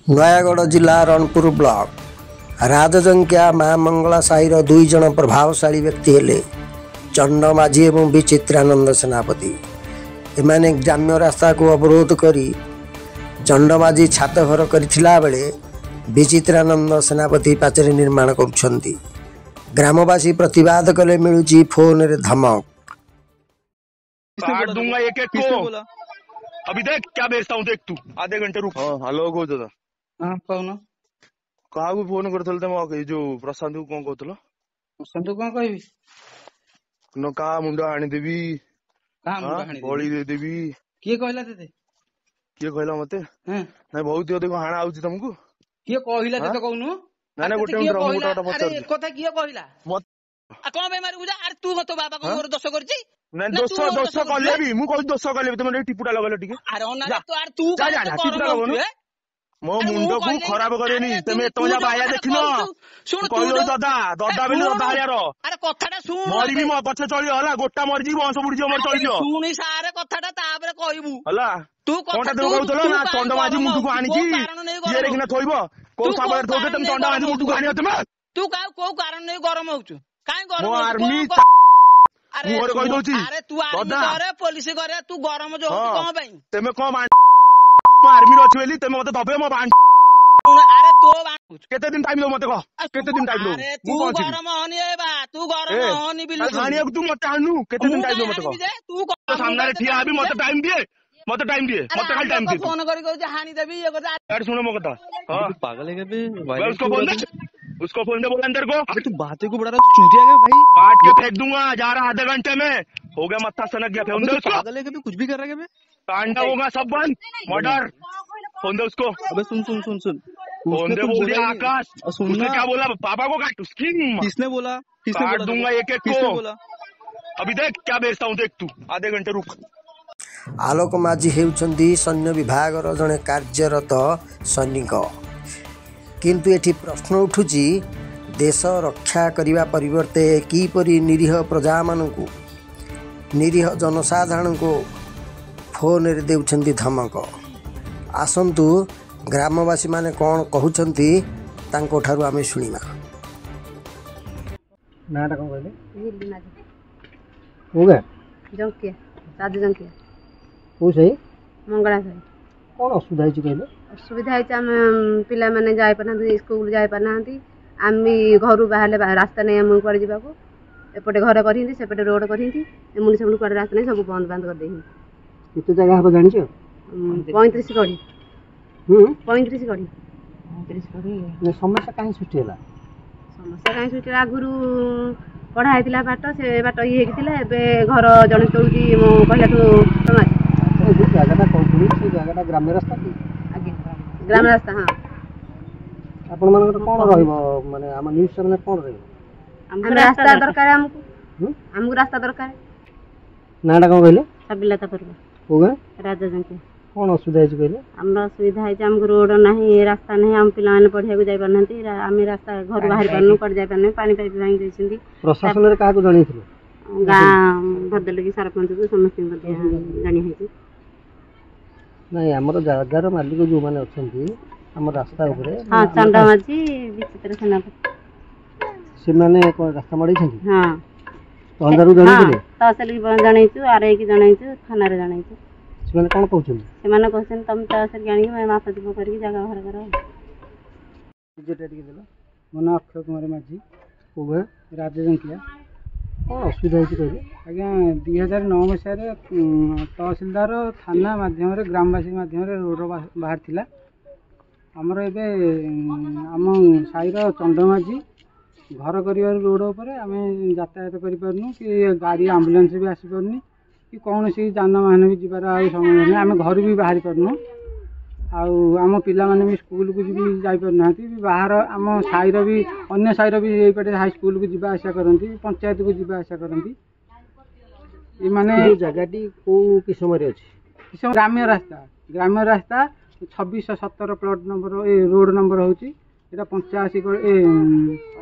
नयागढ़ जिला रणपुर ब्लॉक राजजंकिया माँ मंगला साहिर दुई जन प्रभावशाली व्यक्ति हेले चंड माझी और विचित्रानंद सेनापति। एमाने ग्राम्य रास्ता को अवरोध करी चंड माझी छात घर करथिला बेले विचित्रानंद सेनापति पाचेरी निर्माण करुछंती। ग्रामवासी प्रतिवाद कले मिलुची फोन रे धमक। काट दूंगा एक एक को। अभी देख क्या बेचता हूँ, देख तू आधे घंटे रुक। हेलो कौन दादा? हाँ कौन क्या फोन कर जो प्रशांत को कौन कहतल? प्रशांत को कौन कहबी न का मुंड हाणी देवी बड़ी दे देवी। किए कहला तेते? किए कहला मते? नहीं बहुत अधिक हाणा आउची तुमको। किए कहला तेते कहनु? ना ना गोटे मोटा पचार। अरे कथा किए कहला? मत आ कोन बे मारी बुझा? अरे तू मत बाबा को मोर दोष करची? नहीं दोष कले भी मु कोई दोष कले भी तुम टिपुटा लगल ठीक है। अरे ओना तो आर तू जा टिपुटा लगन मो मुंड को खराब करेनी तमे तोला बाया देखिनो। सुन कहलो दादा दादा बेले दादा यार। अरे कथाटा सुन मरी भी मो पछे चली हला गोटा मर जी वंश बुडी जो मर चली जो। सुनी सारे कथाटा ताबरे कहबू हला तू कोनटा देउ कहतलो ना चंड माझी मुंडू को आनी की ये रेखिना थोइबो को साबर थोके तुम चंड माझी मुंडू को आनी तुम। तू को कारण नै गरम होचु काई गरम मो आर्मी मोर कहि दोची। अरे तू आर्मी करे पुलिस करे तू गरम जो कोन पई तमे को आर्मी रो छेली तमे मते दबे मो बांध। अरे तो केते दिन टाइम दो मते कह केते दिन टाइम दो? अरे तू गरम होनी ए बा तू गरम होनी बिल्कुल खानिया तू मते आनु केते दिन टाइम दो मते कह। तू सामने रे ठिया आबी मते टाइम दिए मते खाली टाइम दे। फोन करी कहू जे हानि देबी ये कर। यार सुनो मो कथा। हां पागल है क्या? उसको फोन दे बोल अंदर को। अरे तू बातें को बढ़ा रहा, तू चूतिया क्या भाई? काट के फेंक दूंगा जा रहा आधे घंटे में। हो गया मत्था सनक गया। फोन दे उसको। पागल है क्या? कुछ भी कर रहा है क्या? कांडा होगा सब बंद मर्डर। फोन दे उसको। अबे सुन फोन दे बोल दिया आकाश। उसने क्या बोला? पापा को काट उसकी। किसने बोला? काट दूंगा एक एक किसने को। बोला? अभी देख क्या बेचता हूँ, देख तू आधे घंटे रुक। आलोक माझी हेउछंती सैन्य विभाग जड़े कार्यरत सैनिक, किंतु एठी प्रश्न उठुची देश रक्षा करिवा परिवर्ते किपरि निरीह प्रजा मानकु निरीह जनसाधारण को फोन रे देउछंती धमक। आसंतु ग्रामवासी माने कौन कहउछंती तांको ठारु आमे सुनिमा। नाटा कोन कहले? झिल्ली माझी होगा जंकिया राजू जंकिया हो सही मंगला साई। कौन असुविधा है कहले? असुविधा है आम पिला माने जाय पाना स्कूल जाय पाना आमी घर बाहर रास्ता नहीं आम कुआड़े जावाक एपटे घर करी सेपटे रोड करी एमुनी सब कुआड़े रास्ता नहीं सब बंद बंद कर दे। कितने जगह हम जानि छ? 35 कड़ी 35 कड़ी 35 कड़ी। समस्या काहे सृष्टि होला? समस्या काहे सृष्टि आगुरु पढ़ा हैतिला बाट से बाट ये हेकितिला एबे घर जणे तोळुची मो कहलाठू समाज जो जगहटा कहउली से जगहटा ग्राम्य रास्ता की? आगे ग्राम रास्ता। हाँ आपण मानकर कोन रहइबो माने हम न्यूज़ चैनल कोन रहइबो? हम रास्ता दरकार हमको रास्ता दरकार। नाटा कोन कहले? सबिलता परबा होगा राजा जंके। कौन असुविधा है कहले? हमरा असुविधा है हमको रोड नहीं रास्ता नहीं हम पिला माने पढ़िया को जाय पारनती आम रास्ता घर बाहर पारनु पड़ जाय पारनु पानी पाइप भांग देछंती। प्रशासन रे काको जणैथिलो? गां भद्रलगी सरपंच को समस्त जानी है नहीं हमर जगार मालिक जो माने अछंती हम रास्ता ऊपर। हां चंडा माझी विचित्र सेनापति से माने को रास्ता मडै छंती। हां तहसीलदार जणैथिले? तहसील जणैछु आरआई की जणैछु थाना रे जणैछु। से माने कोन कहउछन? से माने कहछन तुम तहसील जानी मैं माप दीप करके जगह घर करो। जेटा टिके देला मना अक्षय कुमार माझी होगा राजा जंकिया। कौन असुविधा है कहले? आज्ञा 2009 मसीह तहसीलदार थाना माध्यम ग्रामवासी माध्यम रोड बाहर थिला आमर एबे आम साईर चंडमाझी घर कर रोड उपर आम यातायात करूँ कि गाड़ी आम्बुलांस भी आसी पारनी कि कौन सी जानवाहन भी जीवार समय नहीं आम घर भी बाहरी पारनु आम पिला माने भी स्कूल को भी जाई पारना बाहर आम साईर भी अन्य साईर भी ये हाई स्कूल को जीवा आसा करती पंचायत को जीवा आसा करती। ये माने जगहटी को कि समय अछि? ग्राम्य रास्ता 2617 प्लॉट नंबर रोड नंबर होची एटा 85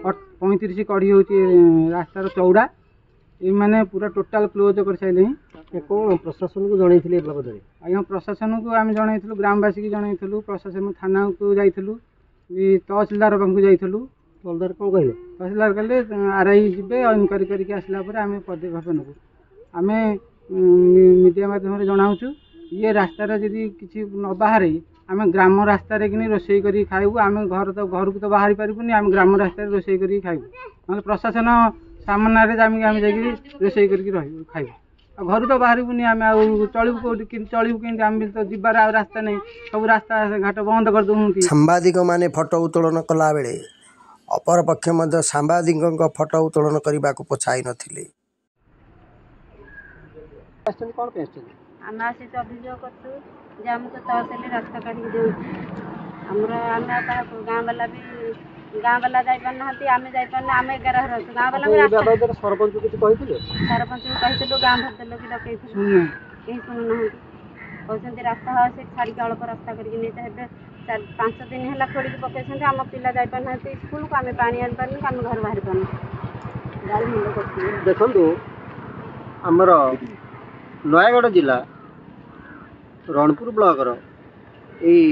35 कड़ी होची रास्तार चौड़ा ଏମାନେ ପୁରା ଟୋଟାଲ କ୍ଲୋଜ୍ କରିସାରିଲେଣି। କ'ଣ ପ୍ରଶାସନକୁ ଜଣେଇଥିଲେ ଏ ବାବଦରେ? ଆଜ୍ଞା ପ୍ରଶାସନକୁ ଆମେ ଜଣେଇଥିଲୁ, ଗ୍ରାମବାସୀକି ଜଣେଇଥିଲୁ, ପ୍ରଶାସନ ଥାନାକୁ ଯାଇଥିଲୁ, ତହସିଲଦାର ପାଖକୁ ଯାଇଥିଲୁ। ତହସିଲଦାର କ'ଣ କହିଲେ? ତହସିଲଦାର କହିଲେ RI ଯିବେ, ଇନକ୍ୱାରି କରିକି ଆସିଲା ପରେ ଆମେ ପଦକ୍ଷେପ ନେବୁ। ଆମେ ମିଡ଼ିଆ ମାଧ୍ୟମରେ ଜଣାଉଛୁ ଇଏ ରାସ୍ତାରେ ଯଦି କିଛି ନ ବାହାରେ ଆମେ ଗ୍ରାମ ରାସ୍ତାରେ କିନି ରୋଷେଇ କରିକି ଖାଇବୁ। ଆମେ ଘରକୁ ତ ବାହାରି ପାରିବୁନି, ଆମେ ଗ୍ରାମ ରାସ୍ତାରେ ରୋଷେଇ କରିକି ଖାଇବୁ। ନହେଲେ ପ୍ରଶାସନ ସାମନାରେ ଆମେ ଯାଇକି ରୋଷେଇ କରିକି ଖାଇବୁ। ଆଉ ଘରୁ ତ ବାହାରିବୁନି, ଆମେ ଆଉ ଚଳିବୁ କୋଉଠି, ଚଳିବୁ କେମିତି? ଆମେ ତ ଯିବାର ଆଉ ରାସ୍ତା ନାହିଁ, ସବୁ ରାସ୍ତା ଘାଟ ବନ୍ଦ କରିଦେଉଛନ୍ତି। ସାମ୍ବାଦିକମାନେ ଫଟୋ ଉତ୍ତୋଳନ କଲାବେଳେ ଅପରପକ୍ଷ ମଧ୍ୟ ସାମ୍ବାଦିକଙ୍କ ଫଟୋ ଉତ୍ତୋଳନ କରିବାକୁ ପଛାଇ ନଥିଲେ। କ'ଣ ପାଇଁ ଆସିଛନ୍ତି? ଆମେ ଆସିକି ଅଭିଯୋଗ କରୁଛୁ ଯେ ଆମକୁ ତହସିଲ ରାସ୍ତା କାଢ଼ିକି ଦେଉଛି। ଆମେ କାହାକୁ ଗାଁ ବାଲା ଯାଇପାରୁନାହାନ୍ତି, ଆମେ ଯାଇପାରୁନୁ। ଆମେ 11 ଘର ଅଛୁ, ଗାଁ ବାଲା ସରପଞ୍ଚ କିଛି କହିଥିଲେ? ସରପଞ୍ଚକୁ କହିଥିଲୁ, ଗାଁ ଭଦ୍ର ଲୋକ ଡକେଇଥିଲୁ, କେହି ଶୁଣୁନାହାନ୍ତି। କହୁଛନ୍ତି ରାସ୍ତା ହଁ ସେ ଛାଡ଼ିକି ଅଳ୍ପ ରାସ୍ତା କରିକି ନେଇତେ। ଏବେ 4-5 ଦିନ ହେଲା ଖୋଳିକି ପକେଇଛନ୍ତି। ଆମ ପିଲା ଯାଇପାରୁନାହାନ୍ତି ସ୍କୁଲକୁ, ଆମେ ପାଣି ଆଣିପାରୁନୁ, ଆମେ ଘରୁ ବାହାରି ପାରୁନୁ। ଗାଳି ମୁଣ୍ଡ କରୁଛୁ। ଦେଖନ୍ତୁ, ଆମର ନୟାଗଡ଼ ଜିଲ୍ଲା ରଣପୁର ବ୍ଲକର ଏଇ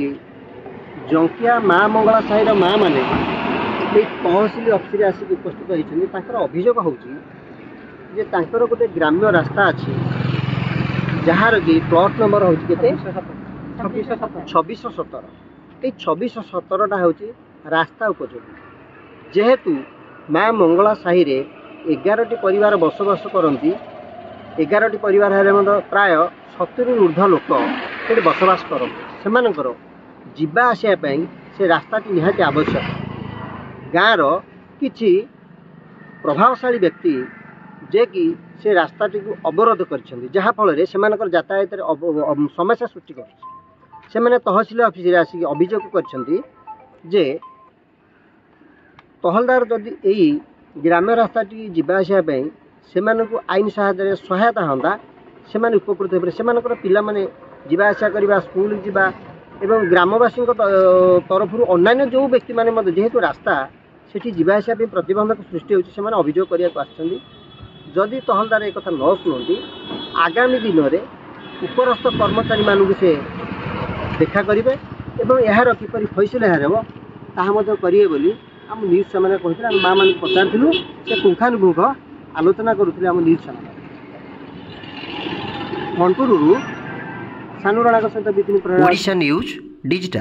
ଜଙ୍କିଆ ମା ମଙ୍ଗଳା ସାହିର ମା ମାନେ ଏଇ ତହସିଲ ଅଫିସରେ ଆସିକି ଉପସ୍ଥିତ ହୋଇଛନ୍ତି। ତାଙ୍କର ଅଭିଯୋଗ ହେଉଛି ଯେ ତାଙ୍କର ଗୋଟେ ଗ୍ରାମ୍ୟ ରାସ୍ତା ଅଛି, ଯାହାର କି ପ୍ଲଟ୍ ନମ୍ବର ହେଉଛି କେତେ? 2617। ଏଇ 2617ଟା ହେଉଛି ରାସ୍ତା ଉପଯୋଗୀ। ଯେହେତୁ ମା ମଙ୍ଗଳା ସାହିରେ 11ଟି ପରିବାର ବସବାସ କରନ୍ତି, 11ଟି ପରିବାର ହେଲେ ମଧ୍ୟ ପ୍ରାୟ 70ରୁ ଊର୍ଦ୍ଧ୍ୱ ଲୋକ ସେଠି ବସବାସ କରନ୍ତି। ସେମାନଙ୍କର ଯିବା ଆସିବା ପାଇଁ ସେ ରାସ୍ତାଟି ନିହାତି ଆବଶ୍ୟକ। ଗାଁର କିଛି ପ୍ରଭାବଶାଳୀ ବ୍ୟକ୍ତି ଯେ କି ସେ ରାସ୍ତାଟିକୁ ଅବରୋଧ କରିଛନ୍ତି, ଯାହାଫଳରେ ସେମାନଙ୍କର ଯାତାୟାତରେ ସମସ୍ୟା ସୃଷ୍ଟି କରୁଛି। ସେମାନେ ତହସିଲ ଅଫିସରେ ଆସିକି ଅଭିଯୋଗ କରିଛନ୍ତି ଯେ ତହସିଲଦାର ଯଦି ଏଇ ଗ୍ରାମ୍ୟ ରାସ୍ତାଟି ଯିବା ଆସିବା ପାଇଁ ସେମାନଙ୍କୁ ଆଇନ ସାହାଯ୍ୟରେ ସହାୟତା ହୁଅନ୍ତା, ସେମାନେ ଉପକୃତ ହେବେ। ସେମାନଙ୍କର ପିଲାମାନେ ଯିବା ଆସିବା କରିବା, ସ୍କୁଲ ଯିବା ଏବଂ ଗ୍ରାମବାସୀଙ୍କ ତରଫରୁ ଅନ୍ୟାନ୍ୟ ଯେଉଁ ବ୍ୟକ୍ତିମାନେ ମଧ୍ୟ ଯେହେତୁ ରାସ୍ତା ସେଠି ଯିବା ଆସିବା ପାଇଁ ପ୍ରତିବନ୍ଧକ ସୃଷ୍ଟି ହେଉଛି, ସେମାନେ ଅଭିଯୋଗ କରିବାକୁ ଆସିଛନ୍ତି। ଯଦି ତହସିଲଦାର ଏ କଥା ନ ଶୁଣନ୍ତି, ଆଗାମୀ ଦିନରେ ଉପରସ୍ଥ କର୍ମଚାରୀମାନଙ୍କୁ ସେ ଦେଖା କରିବେ ଏବଂ ଏହାର କିପରି ଫଇସଲା ହେବ ତାହା ମଧ୍ୟ କରିବେ ବୋଲି ଆମ ନ୍ୟୁଜ୍ ସେମାନେ କହିଥିଲେ। ଆମେ ମା ମାନଙ୍କୁ ପଚାରିଥିଲୁ, ସେ ପୁଙ୍ଖାନୁପୁଙ୍ଖ ଆଲୋଚନା କରୁଥିଲେ ଆମ ନ୍ୟୁଜ୍ ସେମାନେ। ରଣପୁରରୁ ସାନୁରାଣାଙ୍କ ସହିତ ବିପିନ ପ୍ରଧାନ, ଓଡ଼ିଶା ନ୍ୟୁଜ୍ ଡିଜିଟାଲ।